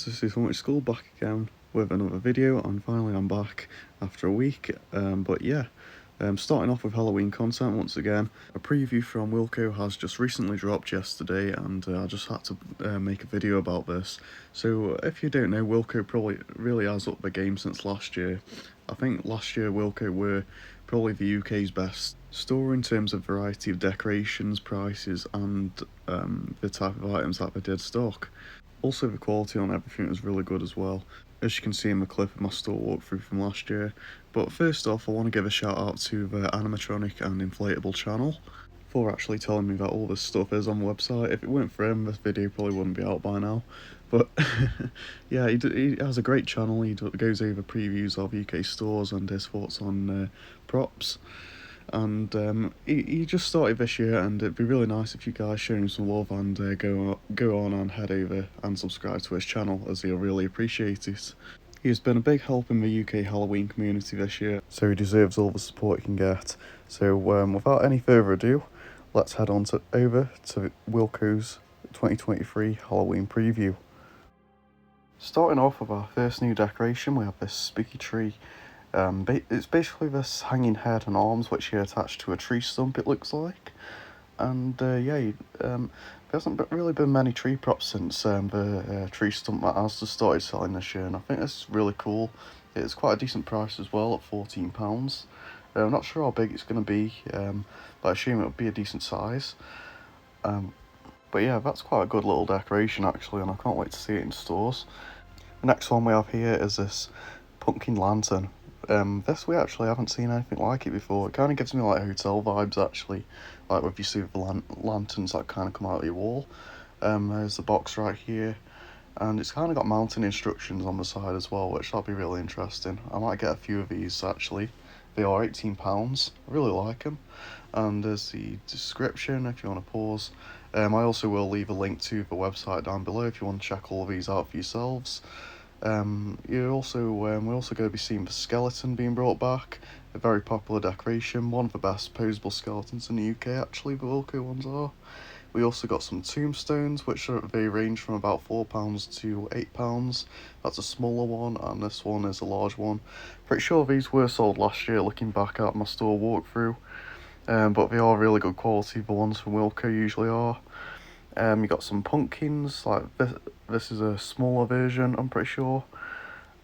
guys, this is Much School back again with another video, and finally I'm back after a week. Starting off with Halloween content once again. A preview from WILKO has just recently dropped yesterday, and I just had to make a video about this. So if you don't know, WILKO probably really has upped the game since last year. I think last year WILKO were probably the UK's best store in terms of variety of decorations, prices, and the type of items that they did stock. Also, the quality on everything was really good as well, as you can see in the clip of my store walkthrough from last year. But first off, I want to give a shout out to the animatronic and inflatable channel for actually telling me that all this stuff is on the website. If it weren't for him, this video probably wouldn't be out by now. But yeah, he has a great channel. He goes over previews of UK stores and his thoughts on props. And he just started this year, and it'd be really nice if you guys show him some love and go on and head over and subscribe to his channel, as he'll really appreciate it. He has been a big help in the UK Halloween community this year, so he deserves all the support he can get. So without any further ado, let's head on over to WILKO's 2023 Halloween preview. Starting off with our first new decoration, we have this spooky tree. It's basically this hanging head and arms which you attach to a tree stump, it looks like. And there hasn't really been many tree props since the tree stump that Asda started selling this year, and I think this is really cool. It's quite a decent price as well at £14. I'm not sure how big it's going to be, but I assume it'll be a decent size. But yeah, that's quite a good little decoration actually, and I can't wait to see it in stores. The next one we have here is this pumpkin lantern. This we actually haven't seen anything like it before. It kind of gives me like hotel vibes actually, like if you see the lanterns that kind of come out of your wall. There's the box right here, and it's kind of got mounting instructions on the side as well, which that'll be really interesting. I might get a few of these actually. They are £18. I really like them. And there's the description if you want to pause. I also will leave a link to the website down below if you want to check all of these out for yourselves. We're also going to be seeing the skeleton being brought back, a very popular decoration, one of the best posable skeletons in the UK actually, the WILKO ones are. We also got some Tombstones, which they range from about £4 to £8. That's a smaller one, and this one is a large one. Pretty sure these were sold last year looking back at my store walkthrough, but they are really good quality, the ones from WILKO usually are. You got some pumpkins, like this is a smaller version, I'm pretty sure.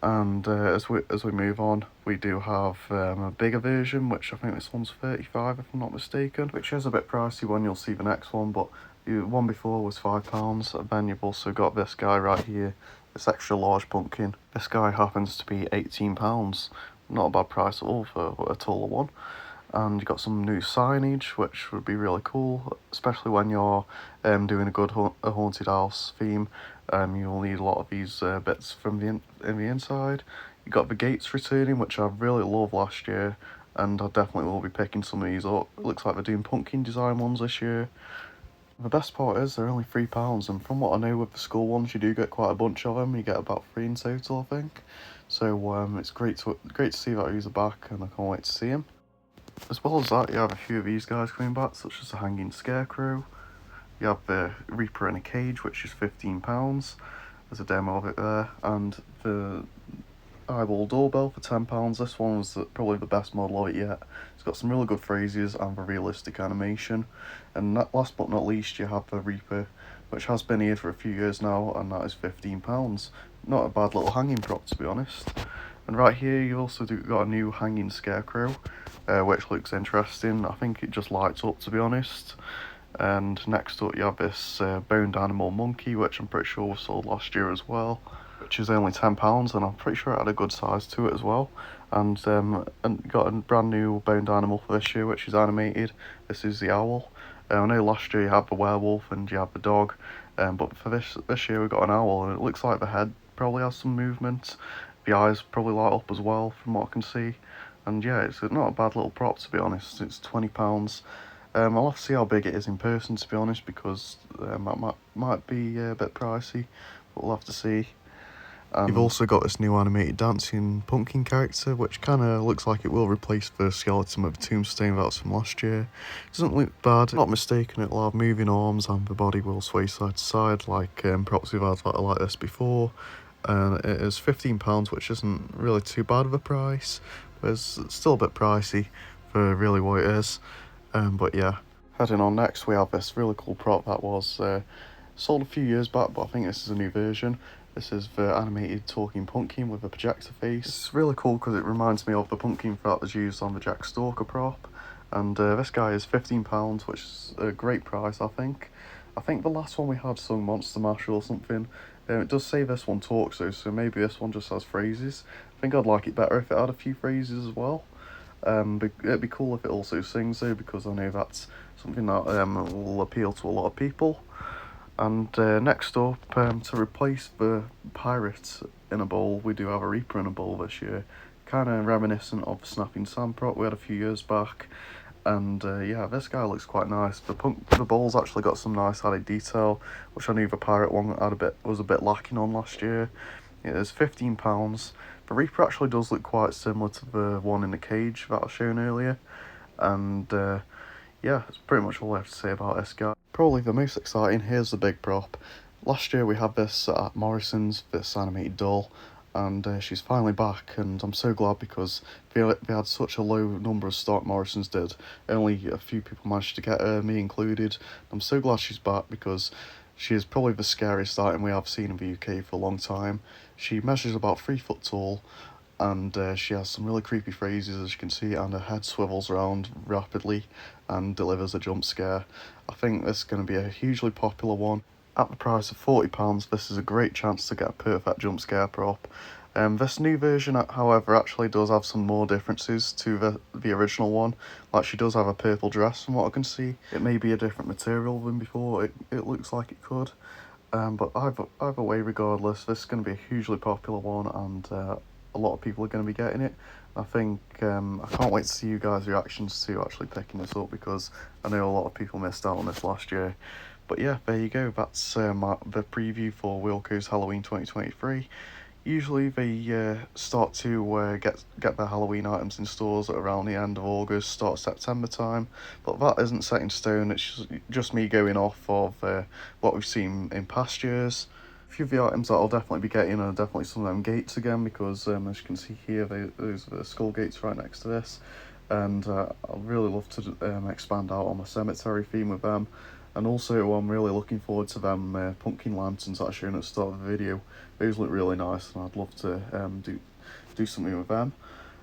And as we move on, we do have a bigger version, which I think this one's £35 if I'm not mistaken, which is a bit pricey when you'll see the next one, but the one before was £5. And then you've also got this guy right here, this extra large pumpkin. This guy happens to be £18. Not a bad price at all for a taller one. And you've got some new signage, which would be really cool, especially when you're doing a haunted house theme. You'll need a lot of these bits from in the inside. You got the gates returning, which I really loved last year, and I definitely will be picking some of these up. It looks like they're doing pumpkin design ones this year. The best part is they're only £3, and from what I know with the school ones, you do get quite a bunch of them. You get about 3 in total, I think. So it's great to see that these are back, and I can't wait to see them. As well as that, you have a few of these guys coming back, such as the Hanging Scarecrow. You have the Reaper in a Cage, which is £15. There's a demo of it there. And the Eyeball Doorbell for £10. This one was probably the best model of it yet. It's got some really good phrases and the realistic animation. And last but not least, you have the Reaper, which has been here for a few years now, and that is £15. Not a bad little hanging prop, to be honest. And right here, you also got a new Hanging Scarecrow, which looks interesting. I think it just lights up, to be honest. And next up, you have this boned animal monkey, which I'm pretty sure was sold last year as well, which is only £10, and I'm pretty sure it had a good size to it as well. And got a brand new boned animal for this year, which is animated. This is the owl. I know last year you had the werewolf and you had the dog, but for this year we got an owl, and it looks like the head probably has some movement. The eyes probably light up as well, from what I can see. And yeah, it's not a bad little prop, to be honest. It's £20. I'll have to see how big it is in person, to be honest, because that might be a bit pricey, but we'll have to see. You've also got this new animated dancing pumpkin character, which kind of looks like it will replace the skeleton with a tombstone that was from last year. It doesn't look bad, not mistaken, it'll have moving arms and the body will sway side to side like props we've had like this before. and it is £15, which isn't really too bad of a price, but it's still a bit pricey for really what it is. But yeah, heading on next, we have this really cool prop that was sold a few years back, but I think this is a new version. This is the animated talking pumpkin with a projector face. It's really cool because it reminds me of the pumpkin that was used on the Jack Stalker prop. And this guy is £15, which is a great price, I think. I think the last one we had sung Monster Mash or something. It does say this one talks though, so maybe this one just has phrases. I think I'd like it better if it had a few phrases as well. But it'd be cool if it also sings though, because I know that's something that will appeal to a lot of people. And next up, to replace the pirate in a bowl, we do have a Reaper in a bowl this year. Kind of reminiscent of the Snapping Sam prop we had a few years back. And yeah, this guy looks quite nice. The bowl's actually got some nice added detail, which I knew the pirate one was a bit lacking on last year. It is £15. The Reaper actually does look quite similar to the one in the cage that I was shown earlier. And yeah, that's pretty much all I have to say about this guy. Probably the most exciting, here's the big prop. Last year we had this at Morrisons, this animated doll, and she's finally back, and I'm so glad because they had such a low number of stock, Morrisons did. Only a few people managed to get her, me included. I'm so glad she's back because she is probably the scariest item we have seen in the UK for a long time. She measures about 3 foot tall, and she has some really creepy phrases, as you can see, and her head swivels around rapidly and delivers a jump scare. I think this is going to be a hugely popular one. At the price of £40, this is a great chance to get a perfect jump scare prop. This new version, however, actually does have some more differences to the original one. Like, she does have a purple dress from what I can see. It may be a different material than before, it looks like it could. But either way, regardless, this is going to be a hugely popular one, and a lot of people are going to be getting it. I think I can't wait to see you guys' reactions to actually picking this up, because I know a lot of people missed out on this last year. But yeah, there you go. That's the preview for Wilko's Halloween 2023. Usually they start to get their Halloween items in stores at around the end of August, start of September time, but that isn't set in stone. It's just me going off of what we've seen in past years. A few of the items that I'll definitely be getting are definitely some of them gates again, because as you can see here, those are the skull gates right next to this, and I'd really love to expand out on the cemetery theme with them. And also, I'm really looking forward to them pumpkin lanterns that I showed at the start of the video. Those look really nice, and I'd love to do something with them.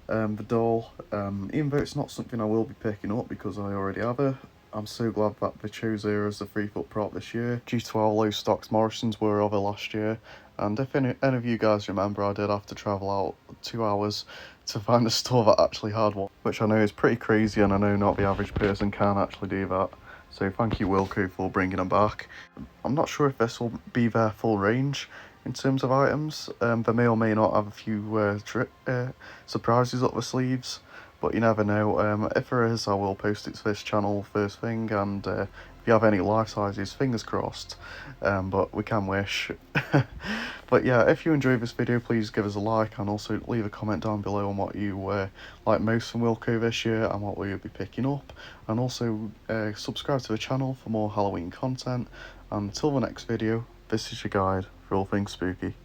The doll, even though it's not something I will be picking up because I already have her, I'm so glad that they chose her as the 3 foot prop this year, due to how low stocks Morrisons were of her last year. And if any of you guys remember, I did have to travel out 2 hours to find a store that actually had one, which I know is pretty crazy, and I know not the average person can actually do that. So thank you, Wilko, for bringing them back. I'm not sure if this will be their full range in terms of items. They may or may not have a few surprises up the sleeves, but you never know. If there is, I will post it to this channel first thing, and if you have any life sizes, fingers crossed, but we can wish. But yeah, if you enjoyed this video, please give us a like, and also leave a comment down below on what you like most from Wilko this year and what we'll be picking up, and also subscribe to the channel for more Halloween content. And until the next video, this is your guide for all things spooky.